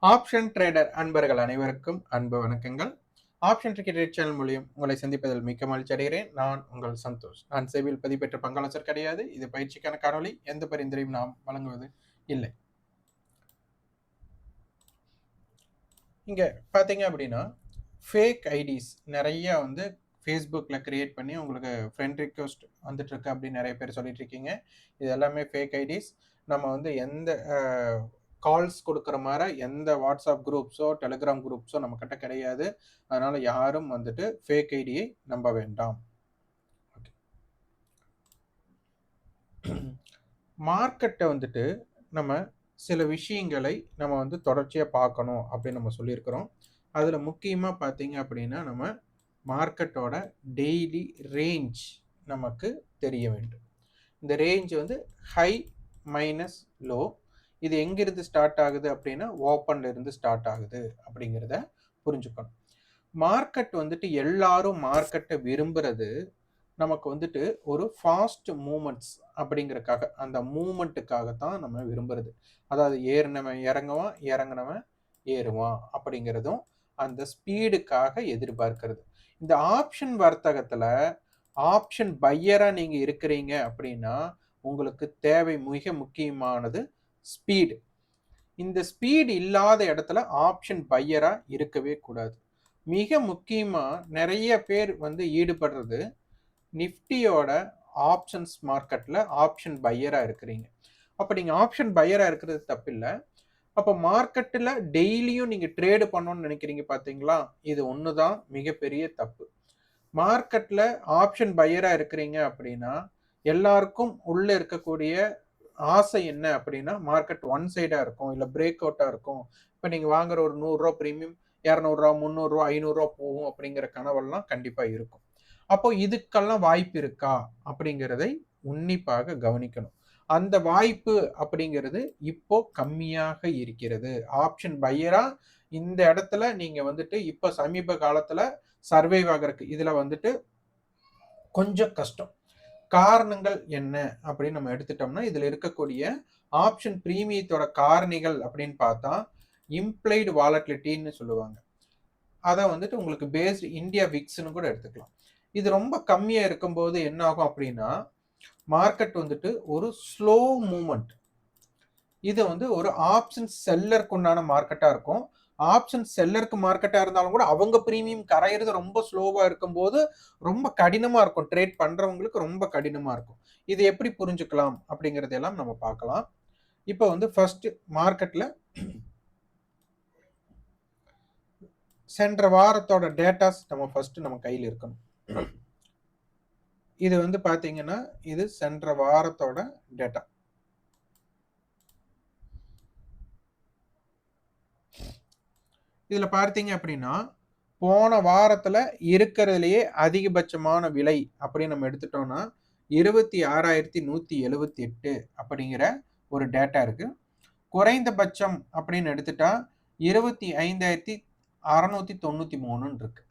Option trader அன்பர்கள் அனைவருக்கும் அன்பு வணக்கங்கள். ஆப்ஷன் ட்ரேடர் சேனல் மூலியம் உங்களை சந்திப்பதில் மிக்க மகிழ்ச்சி அடைகிறேன். நான் உங்கள் சந்தோஷ். நான் செபியில் பதிவு பெற்ற பங்காளர் கிடையாது. இது பயிற்சிக்கான காணொலி. எந்த பரிந்துரையும் நாம் வழங்குவது இல்லை. இங்க பாத்தீங்க அப்படின்னா ஃபேக் ஐடிஸ் நிறைய வந்து ஃபேஸ்புக்கில் கிரியேட் பண்ணி உங்களுக்கு ஃப்ரெண்ட் ரிக்வெஸ்ட் வந்துட்டு இருக்கு அப்படின்னு நிறைய பேர் சொல்லிட்டு இருக்கீங்க. இது எல்லாமே ஃபேக் ஐடிஸ். நம்ம வந்து எந்த கால்ஸ் கொடுக்குற மாதிரி எந்த வாட்ஸ்அப் குரூப்ஸோ டெலிகிராம் குரூப்ஸோ நம்மக்கிட்ட கிடையாது. அதனால யாரும் வந்துட்டு ஃபேக் ஐடியை நம்ப வேண்டாம். மார்க்கெட்டை வந்துட்டு நம்ம சில விஷயங்களை நம்ம வந்து தொடர்ச்சியாக பார்க்கணும் அப்படின்னு நம்ம சொல்லியிருக்கிறோம். அதில் முக்கியமாக பார்த்தீங்க அப்படின்னா நம்ம மார்க்கெட்டோட டெய்லி ரேஞ்ச் நமக்கு தெரிய வேண்டும். இந்த ரேஞ்ச் வந்து ஹை மைனஸ் லோ. இது எங்கிருந்து ஸ்டார்ட் ஆகுது அப்படின்னா ஓப்பன்ல இருந்து ஸ்டார்ட் ஆகுது அப்படிங்கிறத புரிஞ்சுக்கணும். மார்க்கெட் வந்துட்டு எல்லாரும் மார்க்கெட்டை விரும்புறது நமக்கு வந்துட்டு ஒரு ஃபாஸ்ட் மூமெண்ட்ஸ் அப்படிங்கிறக்காக, அந்த மூமெண்ட்டுக்காக தான் நம்ம விரும்புறது. அதாவது ஏறினவன் இறங்குவான், இறங்கினவன் ஏறுவான் அப்படிங்கிறதும் அந்த ஸ்பீடுக்காக எதிர்பார்க்கிறது. இந்த ஆப்ஷன் வர்த்தகத்துல ஆப்ஷன் பையரா நீங்க இருக்கிறீங்க அப்படின்னா உங்களுக்கு தேவை மிக முக்கியமானது ஸ்பீடு. இந்த ஸ்பீடு இல்லாத இடத்துல ஆப்ஷன் பையரா இருக்கவே கூடாது. மிக முக்கியமா நிறைய பேர் வந்து ஈடுபடுறது நிஃப்டியோட ஆப்ஷன்ஸ் மார்க்கெட்ல ஆப்ஷன் பையரா இருக்கிறீங்க. அப்ப நீங்க ஆப்ஷன் பையரா இருக்கிறது தப்பில்லை. அப்ப மார்க்கெட்ல டெய்லியும் நீங்க ட்ரேடு பண்ணணும்னு நினைக்கிறீங்க பாத்தீங்களா, இது ஒண்ணுதான் மிகப்பெரிய தப்பு. மார்க்கெட்ல ஆப்ஷன் பையரா இருக்கிறீங்க அப்படின்னா எல்லாருக்கும் உள்ள இருக்கக்கூடிய ஆசை என்ன அப்படின்னா மார்க்கெட் ஒன் சைடா இருக்கும், இல்ல பிரேக் அவுட்டா இருக்கும். இப்ப நீங்க வாங்குற ஒரு 100 ரூபா பிரீமியம் 200 ரூபா 300 ரூபா 500 ரூபா போகும் அப்படிங்கிற கனவெல்லாம் கண்டிப்பா இருக்கும். அப்போ இதுக்கெல்லாம் வாய்ப்பு இருக்கா அப்படிங்கிறதை உன்னிப்பாக கவனிக்கணும். அந்த வாய்ப்பு அப்படிங்கிறது இப்போ கம்மியாக இருக்கிறது. ஆப்ஷன் பையரா இந்த இடத்துல நீங்க வந்துட்டு இப்ப சமீப காலத்துல சர்வைவ் ஆகிறதுக்கு இதுல வந்துட்டு கொஞ்சம் கஷ்டம். காரணங்கள் என்ன அப்படின்னு நம்ம எடுத்துட்டோம்னா இதுல இருக்கக்கூடிய ஆப்ஷன் பிரீமியத்தோட காரணிகள் அப்படின்னு பார்த்தா இம்ப்ளைடு வாலட்டிலிட்டின்னு சொல்லுவாங்க. அதை வந்துட்டு உங்களுக்கு பேஸ்டு இந்தியா விக்ஸ்னு கூட எடுத்துக்கலாம். இது ரொம்ப கம்மியா இருக்கும்போது என்ன ஆகும் அப்படின்னா மார்க்கெட் வந்துட்டு ஒரு ஸ்லோ மூவ்மெண்ட். இது வந்து ஒரு ஆப்ஷன் செல்லருக்கு உண்டான மார்க்கெட்டா இருக்கும். ஆப்ஷன் செல்லருக்கு மார்க்கெட்டா இருந்தாலும் கூட அவங்க பிரீமியம் கரையிறது ரொம்ப ஸ்லோவா இருக்கும்போது ரொம்ப கடினமா இருக்கும். ட்ரேட் பண்றவங்களுக்கு ரொம்ப கடினமா இருக்கும். இது எப்படி புரிஞ்சுக்கலாம் அப்படிங்கறதெல்லாம் நம்ம பார்க்கலாம். இப்போ வந்து ஃபர்ஸ்ட் மார்க்கெட்ல சென்ற வாரத்தோட டேட்டாஸ் நம்ம ஃபர்ஸ்ட் நம்ம கையில் இருக்கணும். இது வந்து பாத்தீங்கன்னா இது சென்ற வாரத்தோட டேட்டா. இதுல பார்த்தீங்க அப்படின்னா போன வாரத்துல இருக்கிறதுலயே அதிகபட்சமான விலை அப்படின்னு நம்ம எடுத்துட்டோம்னா 26,178 அப்படிங்கிற ஒரு டேட்டா இருக்கு. குறைந்தபட்சம் அப்படின்னு எடுத்துட்டா 25,693 இருக்கு.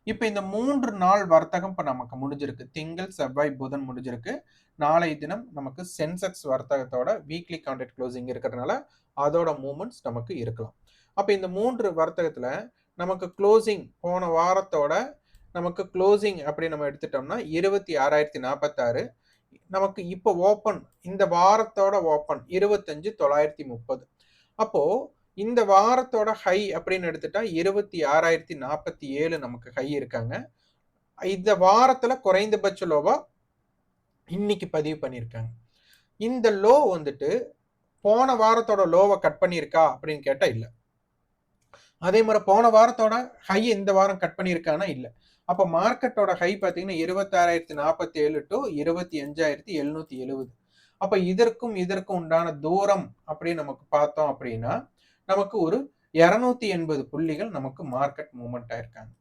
இப்ப இந்த 3 நாள் வர்த்தகம் இப்ப நமக்கு முடிஞ்சிருக்கு. திங்கள், செவ்வாய், புதன் முடிஞ்சிருக்கு. நாளைய தினம் நமக்கு சென்செக்ஸ் வர்த்தகத்தோட வீக்லி கான்ட்ராக்ட் க்ளோசிங் இருக்கிறதுனால அதோட மூவ்மெண்ட்ஸ் நமக்கு இருக்கலாம். அப்ப இந்த 3 வர்த்தகத்துல நமக்கு க்ளோசிங் போன வாரத்தோட நமக்கு க்ளோசிங் அப்படி நம்ம எடுத்துட்டோம்னா 26,046. நமக்கு இப்போ ஓப்பன் இந்த வாரத்தோட ஓப்பன் 25,930. அப்போ இந்த வாரத்தோட ஹை அப்படின்னு எடுத்துட்டா 26,047 நமக்கு ஹை இருக்காங்க. இந்த வாரத்துல குறைந்தபட்ச லோவா இன்னைக்கு பதிவு பண்ணியிருக்காங்க. இந்த லோ வந்துட்டு போன வாரத்தோட லோவை கட் பண்ணியிருக்கா அப்படின்னு கேட்டா இல்ல. அதே மாதிரி போன வாரத்தோட ஹை இந்த வாரம் கட் பண்ணியிருக்கானா இல்ல. அப்ப மார்க்கெட்டோட ஹை பாத்தீங்கன்னா 26,047 டு 25,770. அப்ப இதற்கும் உண்டான தூரம் அப்படின்னு நமக்கு பார்த்தோம் அப்படின்னா நமக்கு ஒரு 280 புள்ளிகள் நமக்கு மார்க்கெட் மூவ்மெண்ட் ஆயிருக்காங்க.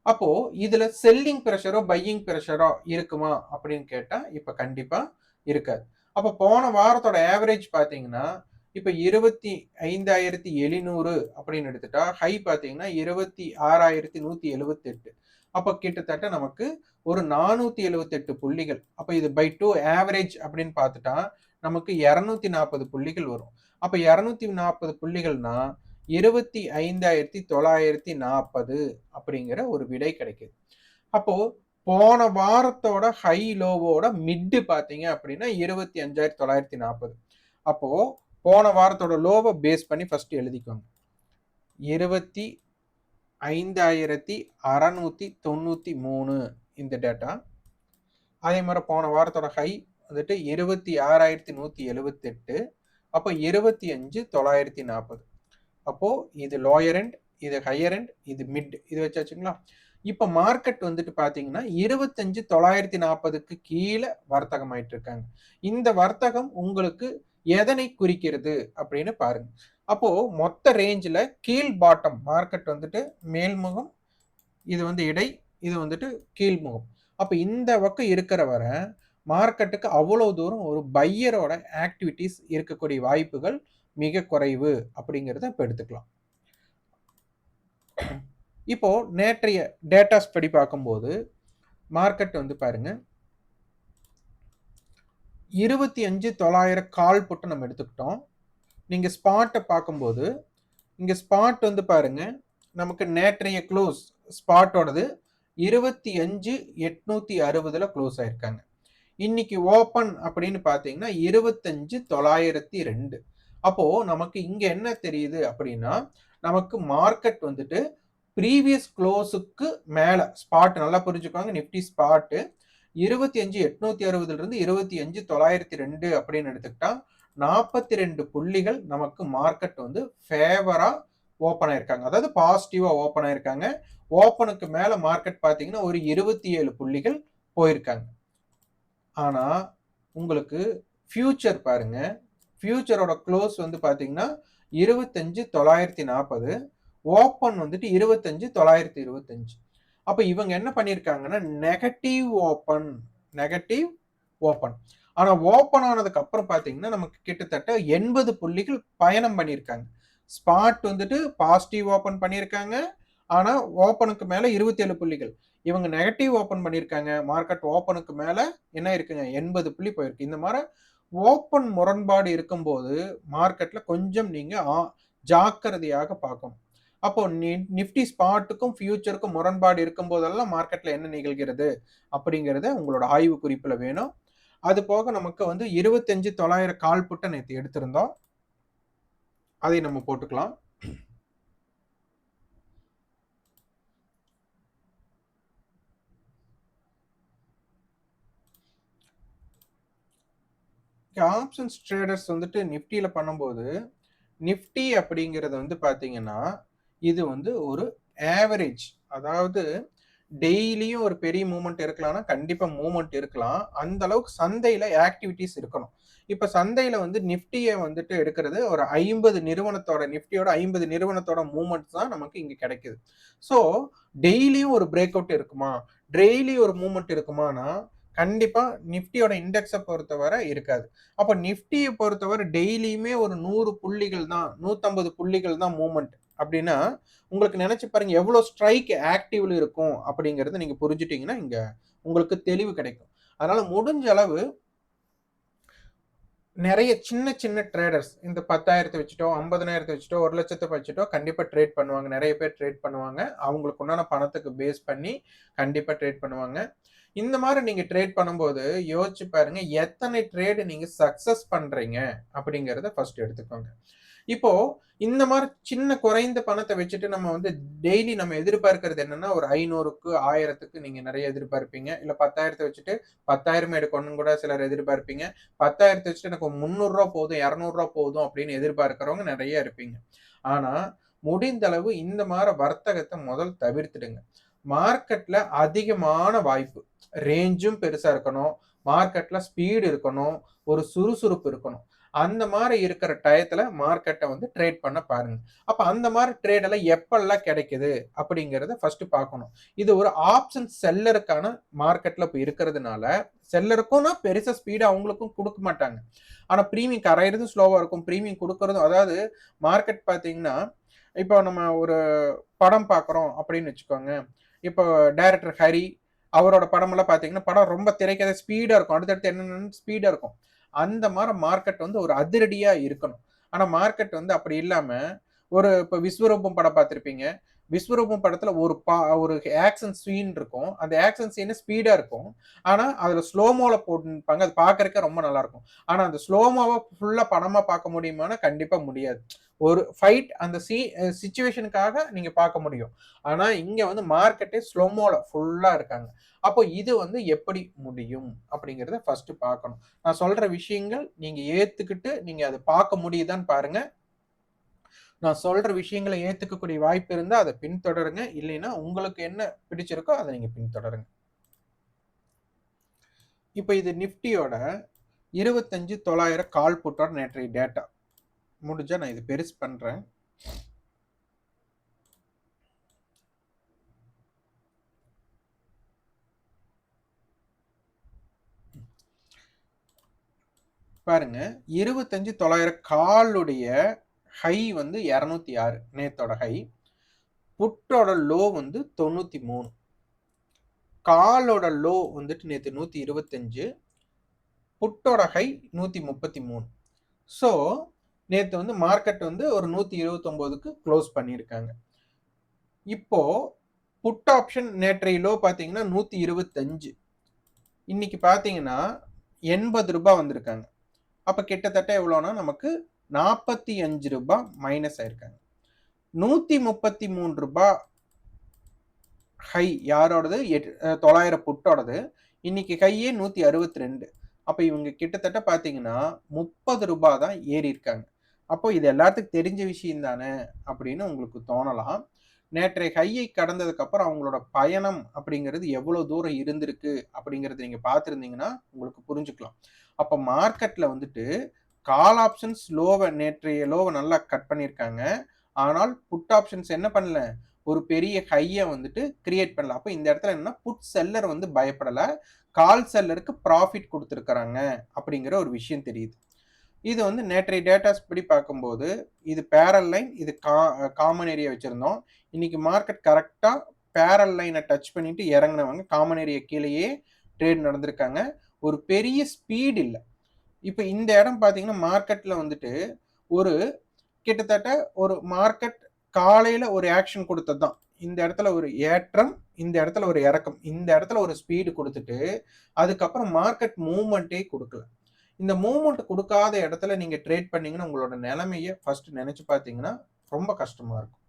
அப்போ இதுல செல்லிங் பிரஷரோ பையிங் பிரஷரோ இருக்குமா அப்படின்னு கேட்டா இப்ப கண்டிப்பா இருக்காது. அப்ப போன வாரத்தோட ஆவரேஜ் பாத்தீங்கன்னா இப்ப 25,700 அப்படின்னு எடுத்துட்டா ஹை பாத்தீங்கன்னா 26,178. அப்ப கிட்டத்தட்ட நமக்கு ஒரு 478 புள்ளிகள். அப்ப இது பை 2 ஆவரேஜ் அப்படின்னு பார்த்துட்டா நமக்கு 240 புள்ளிகள் வரும். அப்ப 240 புள்ளிகள்னா 25,940 அப்படிங்கிற ஒரு விடை கிடைக்குது. அப்போ போன வாரத்தோட ஹை லோவோட மிட் பார்த்தீங்க அப்படின்னா 25,940. அப்போ போன வாரத்தோட லோவை பேஸ் பண்ணி ஃபர்ஸ்ட் எழுதிக்கோங்க. 25,693 இந்த டேட்டா. அதே மாதிரி போன வாரத்தோட ஹை வந்துட்டு 26,178. அப்போ 25,940. அப்போ இது லோயர் எண்ட், இது ஹையர் எண்ட், இது மிட், இது வச்சாச்சுங்களா? இப்போ மார்க்கெட் வந்துட்டு பார்த்தீங்கன்னா 25,940க்கு கீழே வர்த்தகம் ஆயிட்டு இருக்காங்க. இந்த வர்த்தகம் உங்களுக்கு எதனை குறிக்கிறது அப்படின்னு பாருங்க. அப்போ மொத்த ரேஞ்சில் கீழ் பாட்டம் மார்க்கெட் வந்துட்டு மேல்முகம், இது வந்து இடை, இது வந்துட்டு கீழ்முகம். அப்போ இந்த பக்கம் இருக்கிற வர மார்க்கெட்டுக்கு அவ்வளவு தூரம் ஒரு பையரோட ஆக்டிவிட்டிஸ் இருக்கக்கூடிய வாய்ப்புகள் மிக குறைவு அப்படிங்கிறத இப்போ எடுத்துக்கலாம். இப்போ நேற்றைய டேட்டாஸ் படி பார்க்கும்போது மார்க்கெட் வந்து பாருங்க 25,900 கால் புட்டு நம்ம எடுத்துக்கிட்டோம். நீங்க ஸ்பாட்டை பார்க்கும்போது இங்க ஸ்பாட் வந்து பாருங்க நமக்கு நேற்றைய க்ளோஸ் ஸ்பாட்டோடது 25,860ல க்ளோஸ் ஆயிருக்காங்க. இன்னைக்கு ஓப்பன் அப்படின்னு பார்த்தீங்கன்னா 25,902. அப்போ நமக்கு இங்க என்ன தெரியுது அப்படின்னா நமக்கு மார்க்கெட் வந்துட்டு ப்ரீவியஸ் க்ளோஸுக்கு மேல ஸ்பாட் நல்லா புரிஞ்சுக்கோங்க. நிஃப்டி ஸ்பாட் 25,860 இருந்து 25,902 அப்படின்னு எடுத்துக்கிட்டா 42 புள்ளிகள் நமக்கு மார்க்கெட் வந்து ஃபேவரா ஓப்பன் ஆயிருக்காங்க. அதாவது பாசிட்டிவா ஓப்பன் ஆயிருக்காங்க. ஓப்பனுக்கு மேல மார்க்கெட் பார்த்தீங்கன்னா ஒரு 27 புள்ளிகள் போயிருக்காங்க. ஆனா உங்களுக்கு ஃபியூச்சர் பாருங்க, ஃபியூச்சரோட க்ளோஸ் வந்து பார்த்தீங்கன்னா 25,940, ஓப்பன் வந்துட்டு 25,925. அப்போ இவங்க என்ன பண்ணியிருக்காங்கன்னா நெகட்டிவ் ஓப்பன். ஆனா ஓப்பன் ஆனதுக்கு அப்புறம் பார்த்தீங்கன்னா நமக்கு கிட்டத்தட்ட 80 புள்ளிகள் பயணம் பண்ணியிருக்காங்க. ஸ்பாட் வந்துட்டு பாசிட்டிவ் ஓப்பன் பண்ணியிருக்காங்க. ஆனா ஓப்பனுக்கு மேல 27 புள்ளிகள். இவங்க நெகட்டிவ் ஓப்பன் பண்ணியிருக்காங்க. மார்க்கெட் ஓப்பனுக்கு மேல என்ன இருக்குங்க 80 புள்ளி போயிருக்கு. இந்த மாதிரி ஓப்பன் முரண்பாடு இருக்கும்போது மார்க்கெட்ல கொஞ்சம் நீங்க ஜாக்கிரதையாக பார்க்கணும். அப்போ நிஃப்டி ஸ்பாட்டுக்கும் ஃபியூச்சருக்கும் முரண்பாடு இருக்கும் போதெல்லாம் மார்க்கெட்ல என்ன நிகழ்கிறது அப்படிங்கிறத உங்களோட ஆய்வு குறிப்புல வேணும். அது போக நமக்கு வந்து 25,900 கால் புட்டை நேற்று எடுத்திருந்தோம். அதை நம்ம போட்டுக்கலாம். ஆப்ஷன்ஸ் ட்ரேடர்ஸ் வந்துட்டு நிஃப்டியில பண்ணும்போது நிஃப்டி அப்படிங்கிறது வந்து பார்த்தீங்கன்னா இது வந்து ஒரு ஆவரேஜ், அதாவது டெய்லியும் ஒரு பெரிய மூவ்மெண்ட் இருக்கலாம்னா கண்டிப்பா மூவ்மெண்ட் இருக்கலாம். அந்த அளவுக்கு சந்தையில ஆக்டிவிட்டிஸ் இருக்கணும். இப்ப சந்தையில வந்து நிஃப்டியை வந்துட்டு எடுக்கிறது ஒரு 50 நிறுவனத்தோட நிஃப்டியோட 50 நிறுவனத்தோட மூவ்மெண்ட்ஸ் தான் நமக்கு இங்க கிடைக்குது. ஸோ டெய்லியும் ஒரு பிரேக் அவுட் இருக்குமா, டெய்லி ஒரு மூவ்மெண்ட் இருக்குமானா கண்டிப்பா நிஃப்டியோட இண்டெக்ஸை பொறுத்தவரை இருக்காது. அப்ப நிஃப்டியை பொறுத்தவரை டெய்லியுமே ஒரு 100 புள்ளிகள் தான், 150 புள்ளிகள் தான் மூவ்மெண்ட் அப்படின்னா உங்களுக்கு நினைச்சு பாருங்க எவ்வளவு ஸ்ட்ரைக் ஆக்டிவ்ல இருக்கும் அப்படிங்கறத நீங்க புரிஞ்சுட்டீங்கன்னா இங்க உங்களுக்கு தெளிவு கிடைக்கும். அதனால முடிஞ்ச அளவு நிறைய சின்ன சின்ன ட்ரேடர்ஸ் இந்த 10,000 வச்சுட்டோ 50,000 வச்சுட்டோ 1,00,000 வச்சுட்டோ கண்டிப்பா ட்ரேட் பண்ணுவாங்க. நிறைய பேர் ட்ரேட் பண்ணுவாங்க. அவங்களுக்கு உண்டான பணத்துக்கு பேஸ் பண்ணி கண்டிப்பா ட்ரேட் பண்ணுவாங்க. இந்த மாதிரி நீங்க ட்ரேட் பண்ணும்போது யோசிச்சு பாருங்க எத்தனை ட்ரேடு நீங்க சக்சஸ் பண்றீங்க அப்படிங்கறத ஃபர்ஸ்ட் எடுத்துக்கோங்க. இப்போ இந்த மாதிரி சின்ன குறைந்த பணத்தை வச்சுட்டு நம்ம வந்து டெய்லி நம்ம எதிர்பார்க்கறது என்னன்னா ஒரு 500க்கு 1000க்கு நீங்க நிறைய எதிர்பார்ப்பீங்க. இல்ல 10,000 வச்சுட்டு 10,000 எடுக்கணும்னு கூட சிலர் எதிர்பார்ப்பீங்க. 10,000 வச்சுட்டு எனக்கு 300 ரூபா போதும் 200 ரூபா போதும் அப்படின்னு எதிர்பார்க்கிறவங்க நிறைய இருப்பீங்க. ஆனா முடிந்த அளவு இந்த மாதிரி வர்த்தகத்தை முதல் தவிர்த்துடுங்க. மார்க்கெட்ல அதிகமான வாய்ப்பு, ரேஞ்சும் பெருசா இருக்கணும், மார்க்கெட்ல ஸ்பீடு இருக்கணும், ஒரு சுறுசுறுப்பு இருக்கணும். அந்த மாதிரி இருக்கிற டயத்துல மார்க்கெட்டை வந்து ட்ரேட் பண்ண பாருங்க. அப்ப அந்த மாதிரி ட்ரேட் எல்லாம் எப்பெல்லாம் கிடைக்குது அப்படிங்கறத ஃபர்ஸ்ட் பார்க்கணும். இது ஒரு ஆப்ஷன் செல்லருக்கான மார்க்கெட்ல இப்ப இருக்கிறதுனால செல்லருக்கும் பெருசா ஸ்பீடு அவங்களுக்கும் கொடுக்க மாட்டாங்க. ஆனா பிரீமியம் கரையிறதும் ஸ்லோவா இருக்கும், பிரீமியம் கொடுக்கறதும். அதாவது மார்க்கெட் பாத்தீங்கன்னா இப்போ நம்ம ஒரு படம் பார்க்குறோம் அப்படின்னு வச்சுக்கோங்க. இப்போ டைரக்டர் ஹரி அவரோட படமெல்லாம் பார்த்தீங்கன்னா படம் ரொம்ப திரைக்கதை ஸ்பீடாக இருக்கும், அடுத்தடுத்து என்னென்னு ஸ்பீடாக இருக்கும். அந்த மாதிரி மார்க்கெட் வந்து ஒரு அதிரடியாக இருக்கணும். ஆனால் மார்க்கெட் வந்து அப்படி இல்லாமல் இப்போ விஸ்வரூபம் படம் பார்த்திருப்பீங்க. விஸ்வரூபம் படத்துல ஒரு ஆக்ஷன் சீன் இருக்கும். அந்த ஆக்ஷன் சீன் ஸ்பீடா இருக்கும். ஆனா, அதுல ஸ்லோமோல போட்டுருப்பாங்க. அது பார்க்கறதுக்கே ரொம்ப நல்லா இருக்கும். ஆனா, அந்த ஸ்லோமோவ ஃபுல்லா படமா பார்க்க முடியுமான்னா, கண்டிப்பா முடியாது. ஒரு ஃபைட் அந்த சிச்சுவேஷனுக்காக நீங்க பார்க்க முடியும். ஆனா, இங்க வந்து மார்க்கெட்டே ஸ்லோமோல ஃபுல்லா இருக்காங்க. அப்போ இது வந்து எப்படி முடியும்? அப்படிங்கிறத ஃபர்ஸ்ட் பார்க்கணும். நான் சொல்ற விஷயங்கள் நீங்க ஏத்துக்கிட்டு, நீங்க அத பார்க்க முடியுதான்னு பாருங்க. நான் சொல்ற விஷயங்கள ஏத்துக்கக்கூடிய வாய்ப்பு இருந்தா அத பின்தொடருங்க. இல்லைன்னா உங்களுக்கு என்ன பிடிச்சிருக்கோ அத நீங்க பின்தொடருங்க. இப்ப இது நிஃப்டியோட 25,900 கால் புட்டோட நேற்றைய டேட்டா. முடிஞ்சா நான் இது பெருசு பண்றேன். பாருங்க 25,900 காலுடைய ஹை வந்து 206 நேத்தோட ஹை. புட்டோட லோ வந்து 93. காலோட லோ வந்துட்டு நேத்து 125. புட்டோட ஹை 133. ஸோ நேத்து வந்து மார்க்கெட் வந்து ஒரு 129க்கு க்ளோஸ் பண்ணியிருக்காங்க. இப்போ புட் ஆப்ஷன் நேற்றைய லோ பார்த்தீங்கன்னா 125. இன்னைக்கு பார்த்தீங்கன்னா ரூ. 80 வந்திருக்காங்க. அப்ப கிட்டத்தட்ட எவ்வளோனா நமக்கு ரூ. 45 மைனஸ் ஆயிருக்காங்க. ரூ. 133 ஹை யாரோடது? 900 புட்டோடது. இன்னைக்கு ஹையே 162. அப்ப இவங்க கிட்டத்தட்ட பார்த்தீங்கன்னா ரூ. 30 தான் ஏறி இருக்காங்க. அப்போ இது எல்லாத்துக்கும் தெரிஞ்ச விஷயம் தானே அப்படின்னு உங்களுக்கு தோணலாம். நேற்றைய ஹையை கடந்ததுக்கு அப்புறம் அவங்களோட பயணம் அப்படிங்கிறது எவ்வளவு தூரம் இருந்திருக்கு அப்படிங்கறத நீங்க பார்த்திருந்தீங்கன்னா உங்களுக்கு புரிஞ்சுக்கலாம். அப்ப மார்க்கெட்ல வந்துட்டு கால் ஆப்ஷன்ஸ் நேற்றைய லோவை நல்லா கட் பண்ணியிருக்காங்க. ஆனால் புட் ஆப்ஷன்ஸ் என்ன பண்ணல? ஒரு பெரிய ஹையை வந்துட்டு கிரியேட் பண்ணல. அப்ப இந்த இடத்துல என்ன புட் செல்லர் வந்து பயப்படல. கால் செல்லருக்கு ப்ராஃபிட் கொடுத்துருக்காங்க அப்படிங்கிற ஒரு விஷயம் தெரியுது. இது வந்து நேற்றைய டேட்டாஸ் படி பார்க்கும்போது இது பேரல் லைன், இது காமன் ஏரியா வச்சிருந்தோம். இன்னைக்கு மார்க்கெட் கரெக்டா பேரல் லைனை டச் பண்ணிட்டு இறங்கினவங்க காமன் ஏரியா கீழேயே ட்ரேட் நடந்திருக்காங்க. ஒரு பெரிய ஸ்பீட் இல்லை. இப்போ இந்த இடம் பார்த்தீங்கன்னா மார்க்கெட்ல வந்துட்டு ஒரு கிட்டத்தட்ட ஒரு மார்க்கெட் காலையில ஒரு ஆக்ஷன் கொடுத்தது தான். இந்த இடத்துல ஒரு ஏற்றம், இந்த இடத்துல ஒரு இறக்கம், இந்த இடத்துல ஒரு ஸ்பீடு கொடுத்துட்டு அதுக்கப்புறம் மார்க்கெட் மூவ்மெண்ட்டே கொடுக்கல. இந்த மூவ்மெண்ட் கொடுக்காத இடத்துல நீங்க ட்ரேட் பண்ணீங்கன்னா உங்களோட நிலைமையை ஃபர்ஸ்ட் நினைச்சு பார்த்தீங்கன்னா ரொம்ப கஷ்டமா இருக்கும்.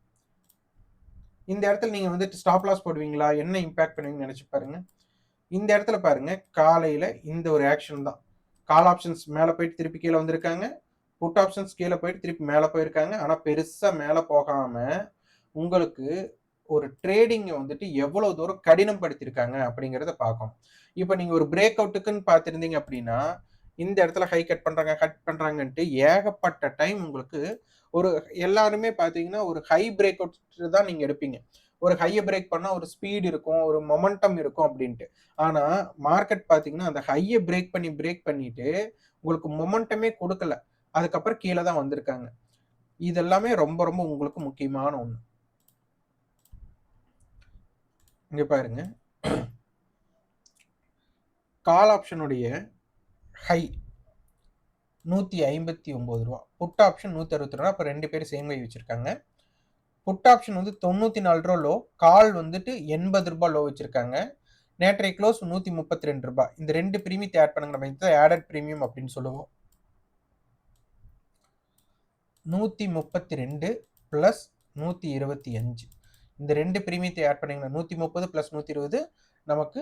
இந்த இடத்துல நீங்க வந்துட்டு ஸ்டாப் லாஸ் போடுவீங்களா? என்ன இம்பாக்ட் பண்ணுவீங்கன்னு நினைச்சு பாருங்க. இந்த இடத்துல பாருங்க காலையில இந்த ஒரு ஆக்ஷன் தான். கால் ஆப்ஷன்ஸ் மேல போயிட்டு திருப்பி கீழே வந்திருக்காங்க. புட் ஆப்ஷன்ஸ் கீழே போயிட்டு திருப்பி மேல போயிருக்காங்க. ஆனா பெருசா மேல போகாம உங்களுக்கு ஒரு ட்ரேடிங்கை வந்துட்டு எவ்வளவு தூரம் கடினப்படுத்தியிருக்காங்க அப்படிங்கிறத பார்க்கணும். இப்போ நீங்க ஒரு பிரேக் அவுட்டுக்குன்னு பார்த்துருந்தீங்க அப்படின்னா இந்த இடத்துல ஹை கட் பண்றாங்கன்ட்டு ஏகப்பட்ட டைம் உங்களுக்கு ஒரு எல்லாருமே பார்த்தீங்கன்னா ஒரு ஹை பிரேக் அவுட் தான் நீங்க எடுப்பீங்க. ஒரு ஹையை பிரேக் பண்ணா ஒரு ஸ்பீடு இருக்கும், ஒரு மொமெண்டம் இருக்கும் அப்படின்ட்டு. ஆனா மார்க்கெட் பார்த்தீங்கன்னா அந்த ஹையை பிரேக் பண்ணிட்டு உங்களுக்கு மொமெண்டமே கொடுக்கல. அதுக்கப்புறம் கீழே தான் வந்திருக்காங்க. இதெல்லாமே ரொம்ப ரொம்ப உங்களுக்கு முக்கியமான ஒண்ணு. இங்க பாருங்க கால் ஆப்ஷனுடைய ஹை ரூ. 159. Put option 162. அப்ப 2 பேரும் சேம் ஹை வச்சிருக்காங்க. புட் ஆப்ஷன் வந்து ரூ. 94 லோ, கால் வந்துட்டு ரூ. 80 லோ வச்சிருக்காங்க. நேற்றைய க்ளோஸ் ரூ. 132. இந்த 2 பிரீமியத்தை ஆட் பண்ணுங்க. நம்ம இதை ஆடட் பிரீமியம் அப்படின்னு சொல்லுவோம். 132 பிளஸ் 125. இந்த 2 பிரீமியத்தை ஆட் பண்ணீங்கன்னா 130 பிளஸ் 120 நமக்கு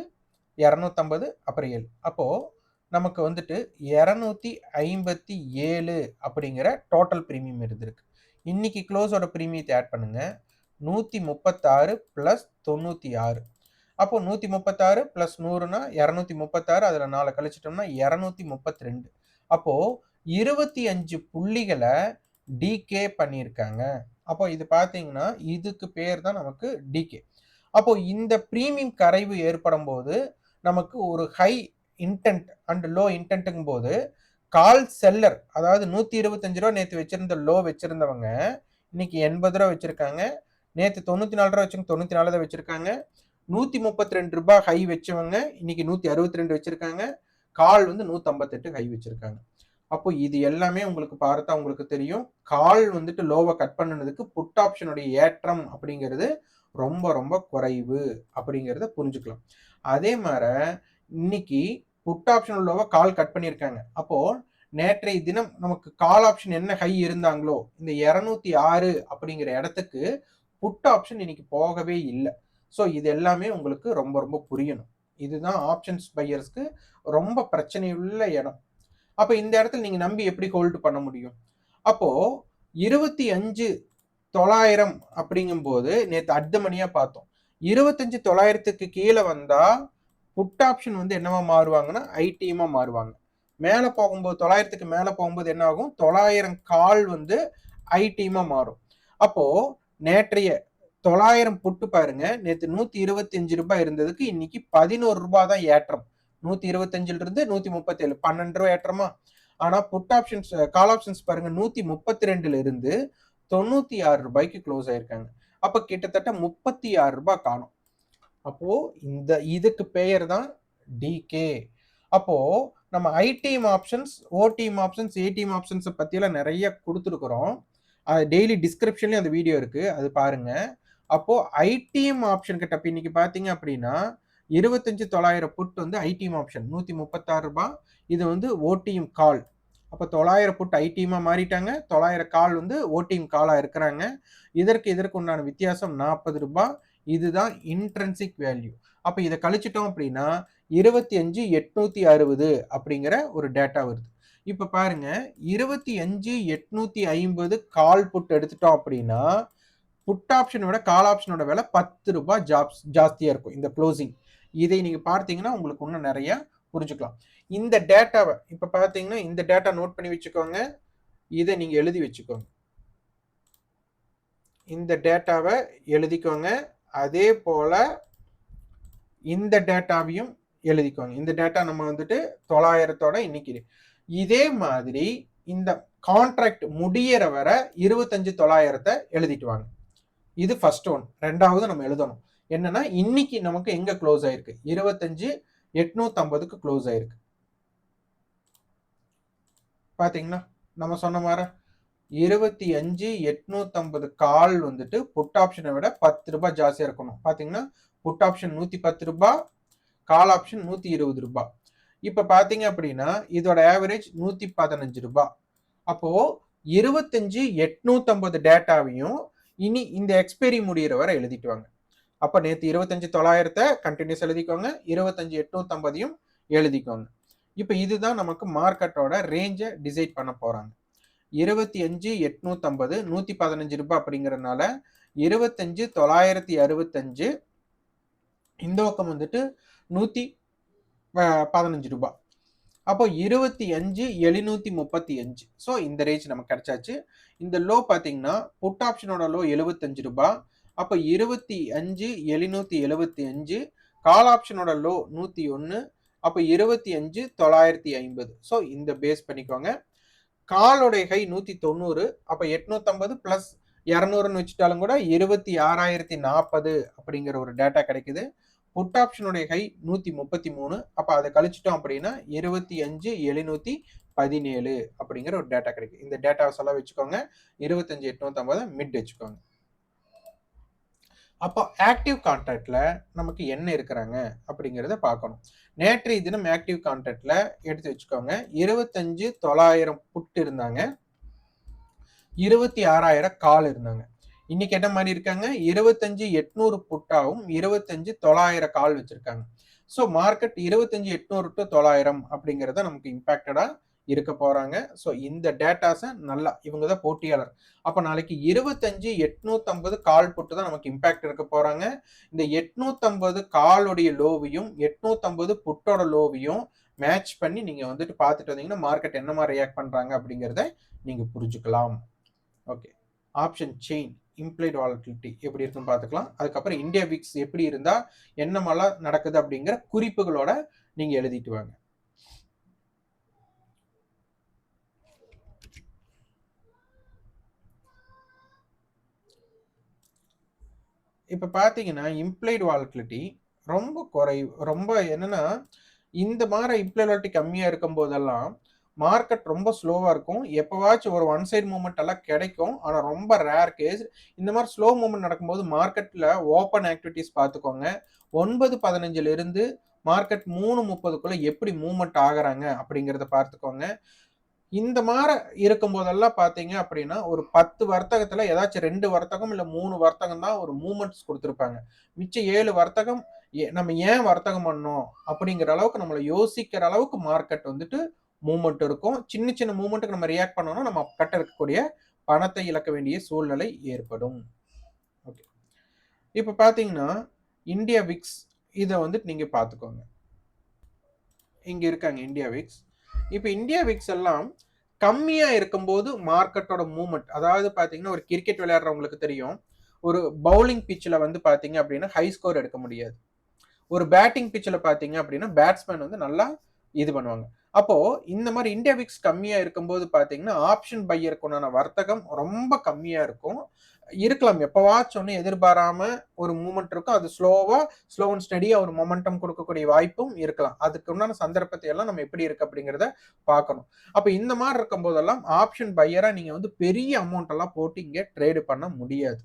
250 அப்புறம் 7. அப்போ நமக்கு வந்துட்டு 257 அப்படிங்கிற டோட்டல் பிரீமியம் இருந்திருக்கு. இன்னைக்கு க்ளோஸோட பிரீமியத்தை ஆட் பண்ணுங்க. 136 பிளஸ் 96. அப்போ 136 பிளஸ் 100னா 236. அதுல 4 கழிச்சிட்டோம்னா 232. அப்போ 25 புள்ளிகளை டிகே பண்ணியிருக்காங்க. அப்போ இது பார்த்தீங்கன்னா இதுக்கு பேர் தான் நமக்கு டிகே. அப்போ இந்த பிரீமியம் கரைவு ஏற்படும் போது நமக்கு ஒரு ஹை இன்டென்ட் அண்ட் லோ இன்டென்ட்ங்கும் போது கால் செல்லர் அதாவது ரூ. 125 நேற்று வச்சிருந்த லோ வச்சிருந்தவங்க இன்னைக்கு ரூ. 80 வச்சிருக்காங்க. நேற்று ரூ. 94 வச்சவங்க 94 தான் வச்சிருக்காங்க. ரூ. 132 ஹை வச்சவங்க இன்னைக்கு 162 வச்சிருக்காங்க. கால் வந்து 158 ஹை வச்சிருக்காங்க. அப்போ இது எல்லாமே உங்களுக்கு பார்த்தா உங்களுக்கு தெரியும். கால் வந்துட்டு லோவ கட் பண்ணுனதுக்கு புட் ஆப்ஷனுடைய ஏற்றம் அப்படிங்கிறது ரொம்ப ரொம்ப குறைவு அப்படிங்கிறத புரிஞ்சுக்கலாம். அதே மார இன்னைக்கு புட் ஆப்ஷன் லோவ கால் கட் பண்ணியிருக்காங்க. அப்போ நேற்றைய தினம் நமக்கு கால் ஆப்ஷன் என்ன ஹை இருந்தாங்களோ, இந்த 206 அப்படிங்கிற இடத்துக்கு புட் ஆப்ஷன் இன்னைக்கு போகவே இல்ல. ஸோ இது எல்லாமே உங்களுக்கு ரொம்ப ரொம்ப புரியணும். இதுதான் ஆப்ஷன்ஸ் பையர்ஸ்க்கு ரொம்ப பிரச்சனையுள்ள இடம். அப்ப இந்த இடத்துல நீங்க நம்பி எப்படி ஹோல்டு பண்ண முடியும்? அப்போ 25,900 அப்படிங்கும்போது நேத்து அட் த மணியா பார்த்தோம். 25,900க்கு கீழ வந்தா புட் ஆப்ஷன் வந்து என்னவா மாறுவாங்கன்னா, ஐடிஎம்மா மாறுவாங்க. மேல போகும்போது 900க்கு மேல போகும்போது என்ன ஆகும்? 900 கால் வந்து ஐடிஎம்மா மாறும். அப்போ நேற்றைய 900 புட்டு பாருங்க. நேத்து ரூ. 125 இருந்ததுக்கு இன்னைக்கு ரூ. 11 தான் ஏற்றம். 125ல இருந்து 137 ரூ. 12 ஏற்றமா? ஆனா புட் ஆப்ஷன்ஸ் கால் ஆப்ஷன்ஸ் பாருங்க 132ல இருந்து ரூ. 96க்கு க்ளோஸ் ஆயிருக்காங்க. அப்ப கிட்டத்தட்ட ரூ. 36 காணோம். அப்போ இதுக்கு பெயர் தான் டிகே. அப்போ நம்ம ITM options, OTM options, ATM options பத்தியெல்லாம் நெறைய குடுத்துருக்குறோம். டெய்லி டிஸ்கிரிப்ஷன்லயும் அந்த வீடியோ இருக்கு. அது பாருங்க. அப்போ ஐடிஎம் ஆப்ஷன் கிட்ட இப்ப இன்னைக்கு பார்த்தீங்க அப்படின்னா, 25,900 புட் வந்து ஐடிஎம் ஆப்ஷன் ரூ. 136. இது வந்து ஓடிஎம் கால். அப்ப 900 புட் ஐடிஎம்மா மாறிட்டாங்க. 900 கால் வந்து ஓடிஎம் காலா இருக்கிறாங்க. இதற்கு உண்டான வித்தியாசம் ரூ. 40. இதுதான் இன்ட்ரின்சிக் வேல்யூ. அப்ப இத கழிச்சிட்டோம் அப்படின்னா 25,860 அப்படிங்கிற ஒரு டேட்டா வருது. இப்ப பாருங்க 25,850 கால் புட் எடுத்துட்டோம் அப்படின்னா புட் ஆப்ஷனோட கால் ஆப்ஷனோட விலை ரூ. 10 ஜாஸ்தியா இருக்கும் இந்த க்ளோசிங். இதை நீங்க பார்த்தீங்கன்னா உங்களுக்கு இன்னும் நிறைய புரிஞ்சுக்கலாம். இந்த டேட்டாவை இப்ப பார்த்தீங்கன்னா இந்த டேட்டா நோட் பண்ணி வச்சுக்கோங்க. இதை நீங்க எழுதி வச்சுக்கோங்க. இந்த டேட்டாவை எழுதிக்கோங்க. அதே போல இந்த டேட்டாவையும் எழுதிக்கோங்க. இந்த டேட்டா நம்ம வந்துட்டு 900ஓட இன்னைக்கு இதே மாதிரி இந்த கான்ட்ராக்ட் முடியற வரை 25,900 எழுதிட்டு வாங்க. இது ஃபர்ஸ்ட் ஒன். ரெண்டாவது நம்ம எழுதணும். என்னன்னா இன்னைக்கு நமக்கு எங்க க்ளோஸ் ஆயிருக்கு? 25,850க்கு க்ளோஸ் ஆயிருக்கு. பாத்தீங்கன்னா நம்ம சொன்ன மாதிரி 25,850 கால் வந்துட்டு புட் ஆப்ஷனை விட ரூ. 10 ஜாஸ்தியா இருக்கணும். பாத்தீங்கன்னா புட் ஆப்ஷன் ரூ. 110, கால் ஆப்ஷன் ரூ. 120. இப்ப பாத்தீங்க அப்படின்னா இதோட ஆவரேஜ் ரூ. 115. அப்போ 25,850 டேட்டாவையும் இனி இந்த எக்ஸ்பைரி முடிகிற வரை எழுதிட்டு வாங்க. அப்ப நேத்து 25,900 கண்டினியூஸ் எழுதிக்கோங்க. 25,850யும் எழுதிக்கோங்க. இப்ப இதுதான் நமக்கு மார்க்கெட்டோட ரேஞ்சை டிசைட் பண்ண போறாங்க. 25,850 ரூ. 115 அப்படிங்கறதுனால 25,965 இந்த பக்கம் வந்துட்டு ரூ. 115. அப்போ 25,735. ஸோ இந்த ரேஞ்ச் நமக்கு கிடைச்சாச்சு. இந்த லோ பார்த்தீங்கன்னா புட் ஆப்ஷனோட லோ ரூ. 75. அப்போ 25,775. கால் ஆப்ஷனோட லோ 101. அப்போ 25,950. ஸோ இந்த பேஸ் பண்ணிக்கோங்க. காலோடைய ஹை 190. அப்போ 850 பிளஸ் 200ன்னு வச்சுட்டாலும் கூட 26,040 அப்படிங்கிற ஒரு டேட்டா கிடைக்குது. புட் ஆப்ஷனுடைய ஹை 133. அப்ப அதை கழிச்சிட்டோம் அப்படின்னா 25,717 அப்படிங்கிற ஒரு டேட்டா கிடைக்கும். இந்த டேட்டாவை சொல்ல வச்சுக்கோங்க. 25,850 மிட் வச்சுக்கோங்க. அப்போ ஆக்டிவ் கான்ட்ராக்ட்ல நமக்கு என்ன இருக்கிறாங்க அப்படிங்கிறத பார்க்கணும். நேற்றைய தினம் ஆக்டிவ் கான்ட்ராக்ட்ல எடுத்து வச்சுக்கோங்க. 25,900 புட் இருந்தாங்க. 26,000 கால் இருந்தாங்க. இன்னைக்கு என்ன மாதிரி இருக்காங்க? 25,800 புட்டாவும் 25,900 கால் வச்சிருக்காங்க. ஸோ மார்க்கெட் 25,800 டு 900 அப்படிங்கிறத நமக்கு இம்பாக்டடா இருக்க போறாங்க. ஸோ இந்த டேட்டாஸை நல்லா இவங்க தான் போட்டியாளர். அப்போ நாளைக்கு 25,850 கால் புட்டு தான் நமக்கு இம்பாக்ட் இருக்க போறாங்க. இந்த 850 காலுடைய லோவையும் 850 புட்டோட லோவையும் மேட்ச் பண்ணி நீங்க வந்துட்டு பார்த்துட்டு வந்தீங்கன்னா மார்க்கெட் என்ன மாதிரி ரியாக்ட் பண்றாங்க அப்படிங்கிறத நீங்க புரிஞ்சுக்கலாம். Okay, option chain implied volatility எப்படி இருக்குன்னு பார்த்துக்கலாம். அதுக்கப்புறம் இந்தியா விக்ஸ் எப்படி இருந்தா என்ன மாதிரிலாம் நடக்குது அப்படிங்கிற குறிப்புகளோட நீங்க எழுதிட்டு வாங்க. இப்ப பாத்தீங்கன்னா இம்ப்ளைட் வாலட்டிலிட்டி ரொம்ப என்னன்னா இந்த மாதிரி இம்ப்ளைட் வாலட்டிலிட்டி கம்மியா இருக்கும் போதெல்லாம் மார்க்கெட் ரொம்ப ஸ்லோவா இருக்கும். எப்பவாச்சும் ஒரு ஒன் சைட் மூவ்மெண்ட் எல்லாம் கிடைக்கும். ஆனா ரொம்ப ரேர் கேஸ். இந்த மாரி ஸ்லோ மூவ்மெண்ட் நடக்கும்போது மார்க்கெட்ல ஓப்பன் ஆக்டிவிட்டீஸ் பார்த்துக்கோங்க. 9:15ல இருந்து மார்க்கெட் 3:30க்குள்ள எப்படி மூவ்மெண்ட் ஆகுறாங்க அப்படிங்கிறத பார்த்துக்கோங்க. இந்த மார இருக்கும்போதெல்லாம் பார்த்தீங்க அப்படின்னா, ஒரு 10 வர்த்தகத்துல ஏதாச்சும் 2 வர்த்தகம் இல்ல 3 வர்த்தகம் தான் ஒரு மூவ்மெண்ட்ஸ் குடுத்திருப்பாங்க. மிச்சம் 7 வர்த்தகம் நம்ம ஏன் வர்த்தகம் பண்ணோம்? அப்படிங்கிற அளவுக்கு நம்மள யோசிக்கிற அளவுக்கு மார்க்கெட் வந்துட்டு மூவ்மெண்ட் இருக்கும். சின்ன சின்ன மூவ்மெண்ட்க்கு நம்ம ரியாக்ட் பண்ணோம்னா, நம்ம கிட்ட இருக்கக்கூடிய பணத்தை இழக்க வேண்டிய சூழ்நிலை ஏற்படும். ஓகே. இப்ப பார்த்தீங்கன்னா, இந்தியா விக்ஸ் இத வந்துட்டு நீங்க பார்த்துக்கோங்க. இங்க இருக்காங்க இந்தியா விக்ஸ். இப்ப இந்தியா விக்ஸ் எல்லாம் கம்மியா இருக்கும்போது மார்க்கெட்டோட மூவ்மெண்ட் அதாவது பார்த்தீங்கன்னா, ஒரு கிரிக்கெட் விளையாடுறவங்களுக்கு தெரியும். ஒரு பவுலிங் பிட்ச்ல வந்து பார்த்தீங்க அப்படின்னா, ஹை ஸ்கோர் எடுக்க முடியாது. ஒரு பேட்டிங் பிட்ச்ல பார்த்தீங்க அப்படின்னா, பேட்ஸ்மேன் வந்து நல்லா இது பண்ணுவாங்க. அப்போ இந்த மாரி இந்தியா விக்ஸ் கம்மியா இருக்கும்போது பார்த்தீங்கன்னா, ஆப்ஷன் பையருக்கு உண்டான வர்த்தகம் ரொம்ப கம்மியா இருக்கும். இருக்கலாம். எப்பவாச்சும் ஒண்ணு எதிர்பாராம ஒரு மூவ்மெண்ட் இருக்கும். அது ஸ்லோ அண்ட் ஸ்டெடியா ஒரு மொமெண்டம் குடுக்கக்கூடிய வாய்ப்பும் இருக்கலாம். அதுக்கு உண்டான சந்தர்ப்பத்தை எல்லாம் நம்ம எப்படி இருக்கு அப்படிங்கிறத பார்க்கணும். அப்ப இந்த மாரி இருக்கும்போதெல்லாம் ஆப்ஷன் பையரா நீங்க வந்து பெரிய அமௌண்ட் எல்லாம் போட்டு இங்க ட்ரேட் பண்ண முடியாது.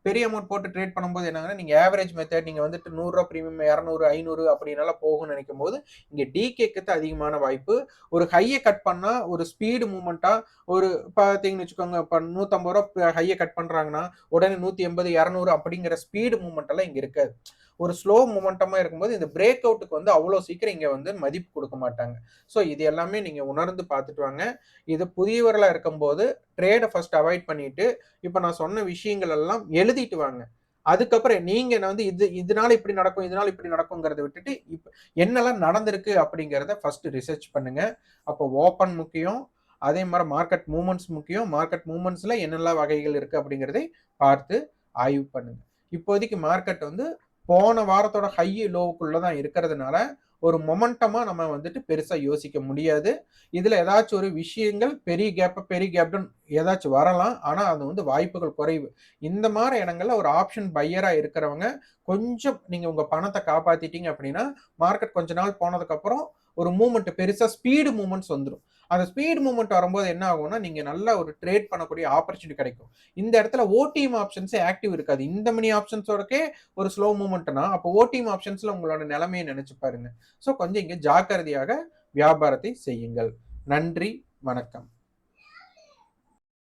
பெரிய அமௌண்ட் போட்டு ட்ரேட் பண்ணும்போது என்னாகும்னா, நீங்க ஆவரேஜ் மெத்தட் நீங்க வந்துட்டு ரூ. 100 பிரீமியம் 200, 500 அப்படின்னலாம் போகும்னு நினைக்கும்போது, இங்க டீகேக்கு தான் அதிகமான வாய்ப்பு. ஒரு ஹைய கட் பண்ணா, ஒரு ஸ்பீடு மூவ்மெண்ட்டா ஒரு பார்த்தீங்கன்னு வச்சுக்கோங்க, இப்ப ரூ. 150 ஹைய கட் பண்றாங்கன்னா, உடனே 180, 200 அப்படிங்கிற ஸ்பீடு மூவ்மெண்ட் எல்லாம் இங்க இருக்காது. ஒரு ஸ்லோ மொமெண்டமா இருக்கும்போது, இந்த பிரேக் அவுட்க்கு வந்து அவ்வளோ சீக்கிரம் இங்க வந்து மதிப்பு குடுக்க மாட்டாங்க. ஸோ இது எல்லாமே நீங்க உணர்ந்து பார்த்துட்டு வாங்க. இது புதியவர்களா இருக்கும்போது, ட்ரேட ஃபர்ஸ்ட் அவாய்ட் பண்ணிட்டு, இப்ப நான் சொன்ன விஷயங்கள் எல்லாம் எழுதிட்டு வாங்க. அதுக்கப்புறம் நீங்க வந்து இதனால இப்படி நடக்கும், இதனால இப்படி நடக்கும்ங்கிறத விட்டுட்டு, என்னலாம் நடந்திருக்கு அப்படிங்கிறத ஃபர்ஸ்ட் ரிசர்ச் பண்ணுங்க. அப்போ ஓப்பன் முக்கியம். அதே மாரி மார்க்கெட் மூவ்மெண்ட்ஸ் முக்கியம். மார்க்கெட் மூவ்மெண்ட்ஸ்ல என்னெல்லாம் வகைகள் இருக்கு அப்படிங்கிறதை பார்த்து ஆய்வு பண்ணுங்க. இப்போதைக்கு மார்க்கெட் வந்து போன வாரத்தோட ஹை லோவுக்குள்ள தான் இருக்கிறதுனால, ஒரு மொமெண்டமா நம்ம வந்துட்டு பெருசா யோசிக்க முடியாது. இதுல ஏதாச்சும் ஒரு விஷயங்கள் பெரிய கேப்டன் ஏதாச்சும் வரலாம். ஆனா, அது வந்து வாய்ப்புகள் குறைவு. இந்த மாரி இடங்கள்ல ஒரு ஆப்ஷன் பையரா இருக்கிறவங்க, கொஞ்சம் நீங்க உங்க பணத்த காப்பாத்திட்டீங்க அப்படின்னா, மார்க்கெட் கொஞ்ச நாள் போனதுக்கப்புறம் ஒரு மூவ்மெண்ட் பெருசா ஸ்பீடு மூவ்மெண்ட்ஸ் வந்துரும். அந்த ஸ்பீட் மூவ்மெண்ட் வரும்போது என்ன ஆகும்னா, நீங்க நல்ல ஒரு ட்ரேட் பண்ணக்கூடிய ஆப்பர்ச்சுனிட்டி கிடைக்கும். இந்த இடத்துல ஓடிஎம் ஆப்ஷன்ஸே ஆக்டிவ் இருக்காது. இந்த மணி ஆப்ஷன்ஸோடக்கே ஒரு ஸ்லோ மூவ்மெண்ட்னா, அப்போ ஓடிஎம் ஆப்ஷன்ஸ்ல உங்களோட நிலைமைய நினைச்சு பாருங்க. ஸோ கொஞ்சம் இங்க ஜாக்கிரதையாக வியாபாரத்தை செய்யுங்கள். நன்றி, வணக்கம்.